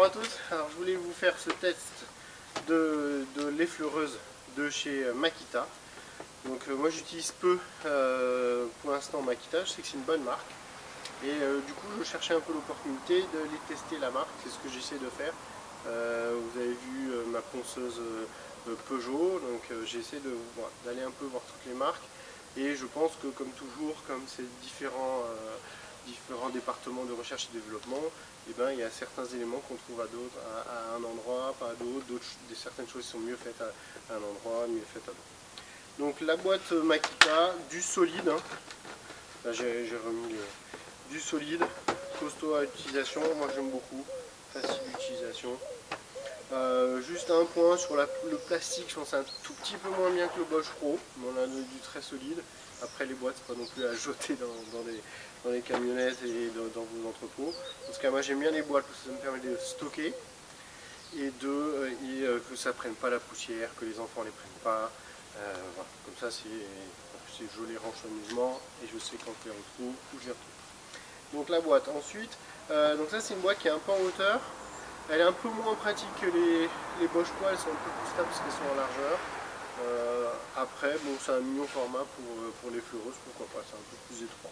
Bonjour à tous, alors je voulais vous faire ce test de l'effleureuse de chez Makita. Donc moi j'utilise peu pour l'instant Makita, je sais que c'est une bonne marque. Et du coup je cherchais un peu l'opportunité de les tester la marque, c'est ce que j'essaie de faire. Vous avez vu ma ponceuse Peugeot, donc j'essaie d'aller un peu voir toutes les marques. Et je pense que comme toujours, comme c'est différents départements de recherche et développement, et ben, il y a certains éléments qu'on trouve à un endroit, pas à d'autres, certaines choses sont mieux faites à un endroit, mieux faites à d'autres. Donc la boîte Makita, du solide, hein. Là j'ai remis du solide, costaud à utilisation, moi j'aime beaucoup, facile d'utilisation. Juste un point sur le plastique, je pense que c'est un tout petit peu moins bien que le Bosch Pro, mais on a du très solide. Après les boîtes, c'est pas non plus à jeter dans les camionnettes et dans vos entrepôts. Parce que moi j'aime bien les boîtes parce que ça me permet de stocker et que ça prenne pas la poussière, que les enfants les prennent pas. Voilà. Comme ça je les range soigneusement et je sais quand je les retrouve où je les retrouve. Donc la boîte ensuite, donc ça c'est une boîte qui est un peu en hauteur. Elle est un peu moins pratique que les Bosch Pro, elles sont un peu plus stables parce qu'elles sont en largeur. Après, bon, c'est un mignon format pour les fleureuses, pourquoi pas, c'est un peu plus étroit.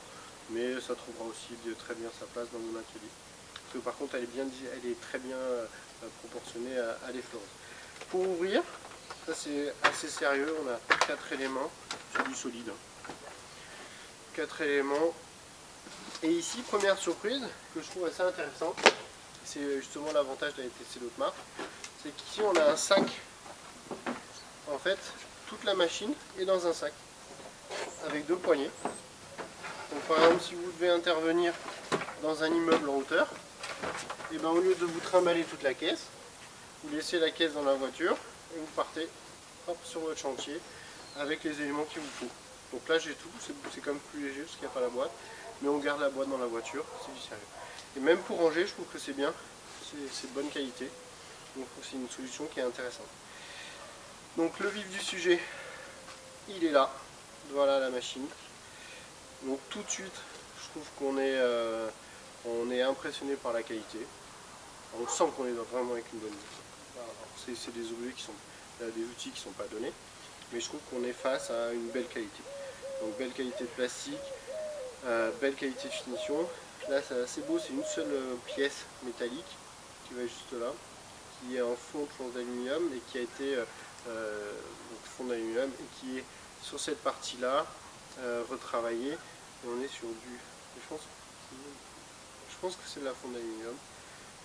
Mais ça trouvera aussi très bien sa place dans mon atelier. Parce que par contre, elle est très bien proportionnée à l'effleureuse. Pour ouvrir, ça c'est assez sérieux, on a 4 éléments, c'est du solide. 4 éléments. Et ici, première surprise que je trouve assez intéressante, c'est justement l'avantage d'aller tester l'autre marque, c'est qu'ici on a un sac. En fait, toute la machine est dans un sac avec 2 poignées. Donc par exemple, si vous devez intervenir dans un immeuble en hauteur, et ben, au lieu de vous trimballer toute la caisse, vous laissez la caisse dans la voiture et vous partez hop, sur votre chantier avec les éléments qu'il vous faut. Donc là j'ai tout, c'est quand même plus léger parce qu'il n'y a pas la boîte, mais on garde la boîte dans la voiture, c'est du sérieux. Et même pour ranger, je trouve que c'est bien, c'est de bonne qualité, donc c'est une solution qui est intéressante. Donc le vif du sujet, il est là, voilà la machine. Donc tout de suite, je trouve on est impressionné par la qualité. On sent qu'on est vraiment avec une bonne qualité. C'est des des outils qui ne sont pas donnés, mais je trouve qu'on est face à une belle qualité. Donc belle qualité de plastique, belle qualité de finition. Là c'est assez beau, c'est une seule pièce métallique qui va juste là, qui est en fond de planche d'aluminium et qui a été fond d'aluminium et qui est sur cette partie là retravaillé. Et on est sur je pense que c'est de la fonte d'aluminium.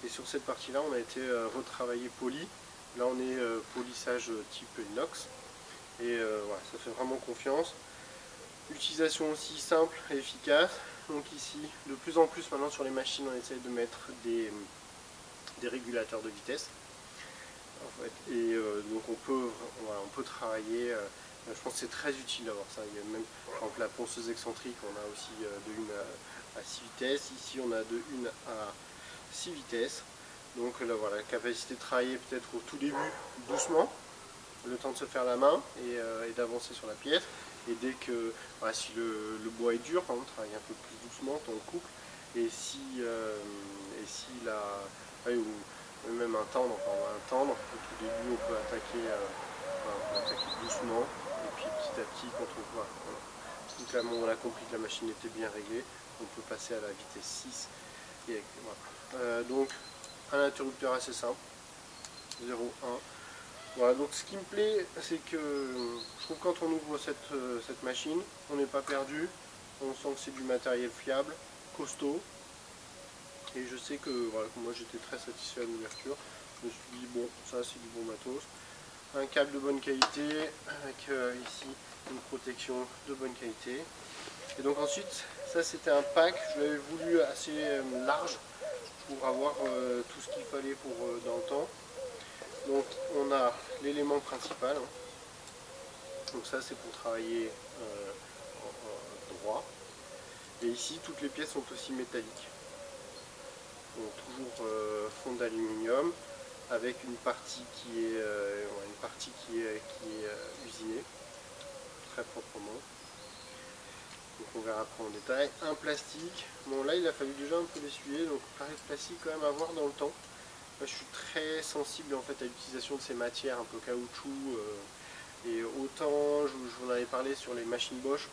Et sur cette partie là on a été retravaillé poli. Là on est polissage type inox. Et voilà, ça fait vraiment confiance. Utilisation aussi simple et efficace. Donc ici, de plus en plus maintenant sur les machines, on essaye de mettre des régulateurs de vitesse. En fait. Et donc on peut travailler. Je pense que c'est très utile d'avoir ça. Il y a même par exemple la ponceuse excentrique, on a aussi de 1 à 6 vitesses. Ici on a de 1 à 6 vitesses. Donc là voilà, la capacité de travailler peut-être au tout début doucement, le temps de se faire la main et d'avancer sur la pièce. Et dès que, voilà, si le bois est dur, on travaille un peu plus doucement, on le couple. Et si ou même un tendre, enfin on va un tendre, au tout début on peut attaquer doucement. Et puis petit à petit, quand on voit, voilà, on a compris que la machine était bien réglée, on peut passer à la vitesse 6. Et voilà. Donc un interrupteur assez simple, 0,1. Voilà, donc ce qui me plaît, c'est que je trouve que quand on ouvre cette machine, on n'est pas perdu, on sent que c'est du matériel fiable, costaud, et je sais que voilà, moi j'étais très satisfait à l'ouverture. Je me suis dit bon, ça c'est du bon matos. Un câble de bonne qualité, avec ici une protection de bonne qualité. Et donc ensuite, ça c'était un pack, je l'avais voulu assez large pour avoir tout ce qu'il fallait dans le temps. Donc on a l'élément principal, hein. Donc ça c'est pour travailler en droit. Et ici toutes les pièces sont aussi métalliques. Donc toujours fond d'aluminium avec une partie qui est, usinée très proprement. Donc on verra après en détail. Un plastique, bon là il a fallu déjà un peu l'essuyer, donc pareil plastique quand même à voir dans le temps. Moi, je suis très sensible en fait à l'utilisation de ces matières un peu caoutchouc. Et autant, je vous en avais parlé sur les machines Bosch, je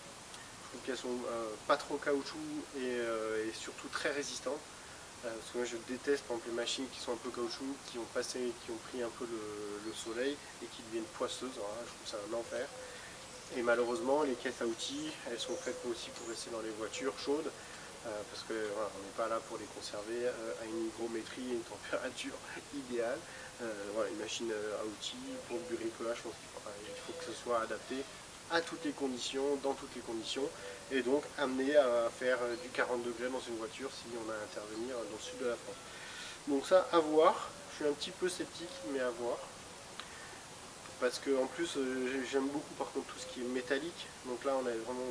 trouve qu'elles sont pas trop caoutchouc et surtout très résistantes. Parce que moi je déteste par exemple les machines qui sont un peu caoutchouc, qui ont pris un peu le soleil et qui deviennent poisseuses. Alors là, je trouve ça un enfer. Et malheureusement, les caisses à outils, elles sont faites aussi pour rester dans les voitures chaudes, parce que voilà, on n'est pas là pour les conserver à une hygrométrie et une température idéale. Voilà, une machine à outils pour le bricolage, je pense qu'il faut que ce soit adapté à toutes les conditions, dans toutes les conditions, et donc amené à faire du 40 degrés dans une voiture si on a à intervenir dans le sud de la France. Donc ça, à voir. Je suis un petit peu sceptique, mais à voir. Parce que en plus, j'aime beaucoup par contre tout ce qui est métallique. Donc là, on a vraiment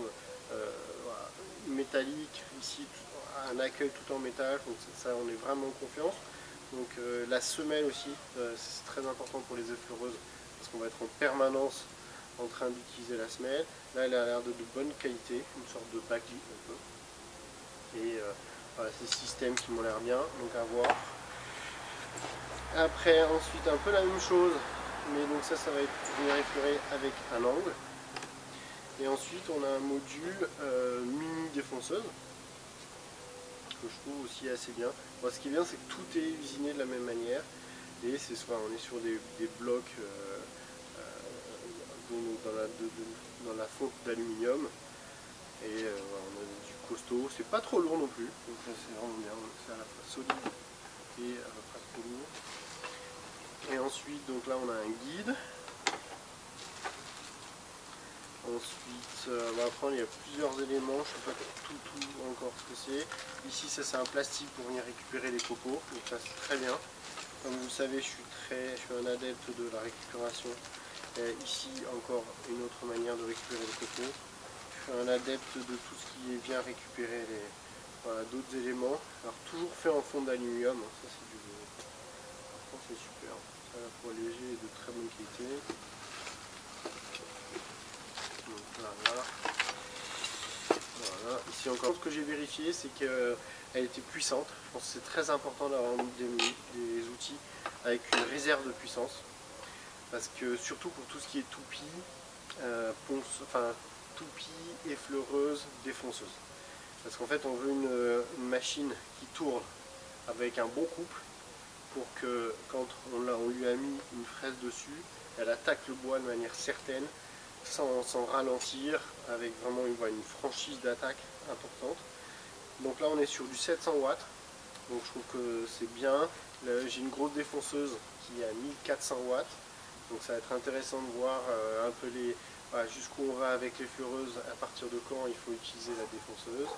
voilà, métallique, ici un accueil tout en métal, donc ça, on est vraiment en confiance. Donc la semelle aussi, c'est très important pour les effleureuses, parce qu'on va être en permanence en train d'utiliser la semelle. Là, elle a l'air de bonne qualité, une sorte de backlit un peu. Et voilà, ces systèmes qui m'ont l'air bien, donc à voir. Après, ensuite, un peu la même chose, mais donc ça va être venir effleurer avec un angle. Et ensuite, on a un module mini défonceuse, que je trouve aussi assez bien. Bon, ce qui est bien, c'est que tout est usiné de la même manière. Et on est sur des blocs dans la fonte d'aluminium. Et voilà, on a du costaud. C'est pas trop lourd non plus. Donc c'est vraiment bien. C'est à la fois solide et pas trop lourd. Et ensuite, donc là, on a un guide. Ensuite, après, il y a plusieurs éléments. Je ne sais pas tout encore ce que c'est. Ici, ça c'est un plastique pour venir récupérer les copeaux. Donc ça, c'est très bien. Comme vous le savez, je suis un adepte de la récupération. Et ici, encore une autre manière de récupérer les copeaux. Je suis un adepte de tout ce qui vient récupérer d'autres éléments. Alors, toujours fait en fond d'aluminium. Ça, c'est super. C'est à la fois léger et de très bonne qualité. Donc, voilà. Ici encore, ce que j'ai vérifié, c'est qu'elle était puissante. Je pense que c'est très important d'avoir des outils avec une réserve de puissance. Parce que surtout pour tout ce qui est toupie, toupie, effleureuse, défonceuse. Parce qu'en fait, on veut une machine qui tourne avec un bon couple pour que quand on lui a mis une fraise dessus, elle attaque le bois de manière certaine, sans ralentir, avec vraiment une franchise d'attaque importante. Donc là, on est sur du 700 watts, donc je trouve que c'est bien. J'ai une grosse défonceuse qui est à 1400 watts, donc ça va être intéressant de voir un peu jusqu'où on va avec les fleureuses, à partir de quand il faut utiliser la défonceuse.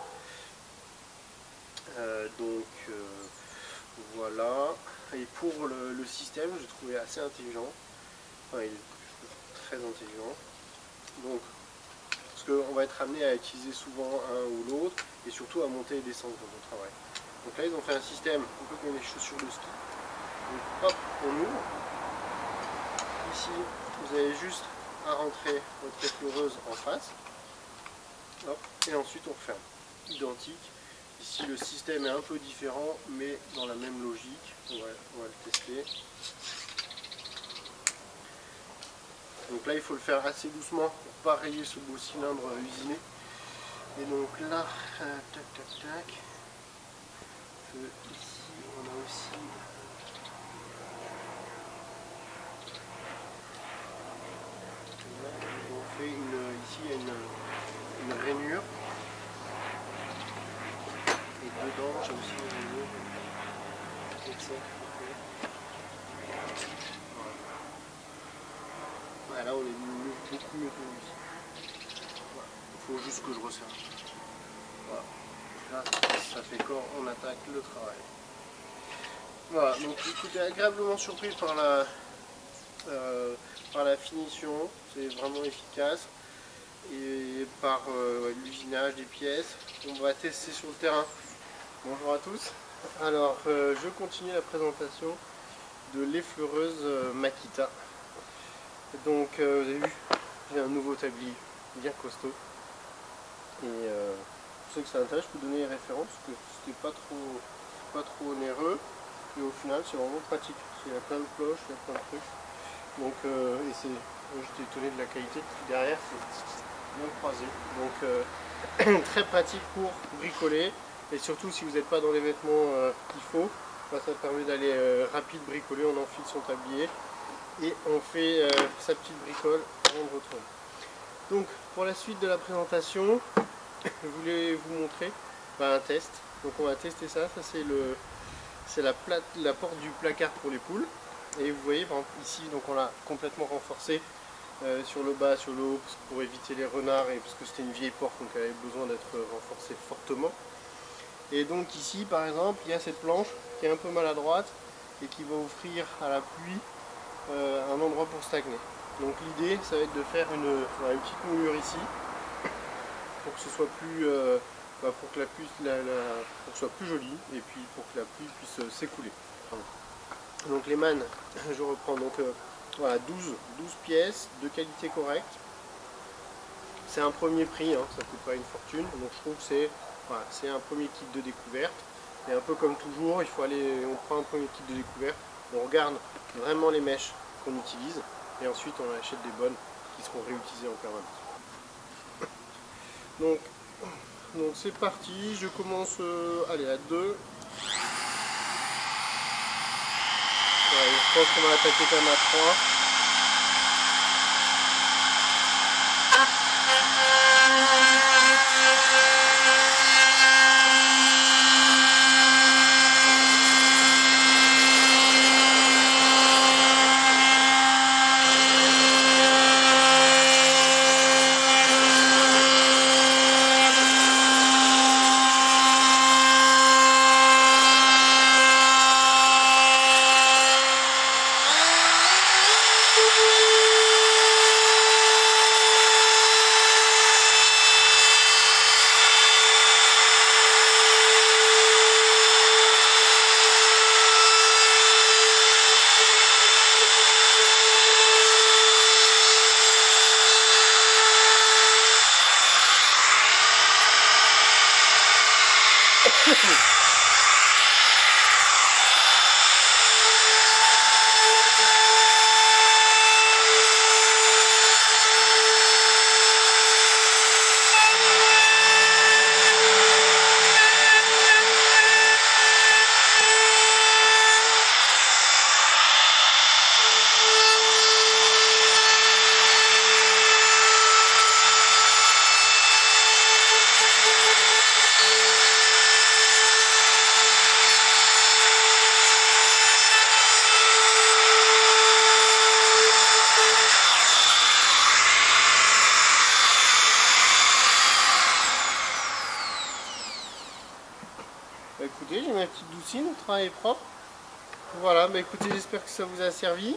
Voilà. Et pour le système, j'ai trouvé assez intelligent. Enfin, il est très intelligent. Donc, parce qu'on va être amené à utiliser souvent un ou l'autre, et surtout à monter et descendre quand on travaille. Donc là, ils ont fait un système un peu comme les chaussures de ski. Donc hop, on ouvre. Ici, vous avez juste à rentrer votre effleureuse en face. Hop, et ensuite on referme. Identique. Ici, le système est un peu différent, mais dans la même logique. On va le tester. Donc là, il faut le faire assez doucement pour ne pas rayer ce beau cylindre usiné. Et donc là, tac. Ici, on a aussi on fait ici, il y a une rainure. Et dedans, j'ai aussi une rainure. Voilà, là, on est beaucoup mieux tenu ici. Voilà. Il faut juste que je resserre. Voilà. Là, ça fait quand on attaque le travail. Voilà, donc écoutez, agréablement surpris par la finition, c'est vraiment efficace, et par l'usinage des pièces. On va tester sur le terrain. Bonjour à tous. Alors, je continue la présentation de l'effleureuse Makita. Donc, vous avez vu, j'ai un nouveau tablier bien costaud. Et pour ceux que ça intéresse, je peux donner les références, parce que c'était pas trop onéreux. Et au final, c'est vraiment pratique. Il y a plein de cloches, il y a plein de trucs. Donc, et c'est, j'étais étonné de la qualité. Derrière, c'est bien croisé. Donc, très pratique pour bricoler. Et surtout, si vous n'êtes pas dans les vêtements qu'il faut, bah, ça permet d'aller rapide bricoler. On enfile son tablier et on fait sa petite bricole avant de retourner. Donc, pour la suite de la présentation, je voulais vous montrer un test. Donc, on va tester ça. Ça, c'est la porte du placard pour les poules. Et vous voyez, par exemple, ici, donc on l'a complètement renforcé sur le bas, sur le haut, pour éviter les renards et parce que c'était une vieille porte, donc elle avait besoin d'être renforcée fortement. Et donc ici, par exemple, il y a cette planche qui est un peu maladroite et qui va offrir à la pluie un endroit pour stagner. Donc l'idée, ça va être de faire une petite moulure ici pour que ce soit plus, pour que la pluie, pour que ce soit plus joli et puis pour que la pluie puisse s'écouler. Donc les mannes, je reprends donc voilà 12 pièces de qualité correcte. C'est un premier prix, hein, ça ne coûte pas une fortune, donc je trouve que c'est un premier kit de découverte. Et un peu comme toujours, il faut aller, on prend un premier kit de découverte, on regarde vraiment les mèches qu'on utilise et ensuite on achète des bonnes qui seront réutilisées en permanence. Donc c'est parti, je commence allez, à 2. Ouais, je pense qu'on va attaquer quand même à 3. Écoutez, j'ai ma petite doucine, le travail est propre. Voilà, écoutez, j'espère que ça vous a servi.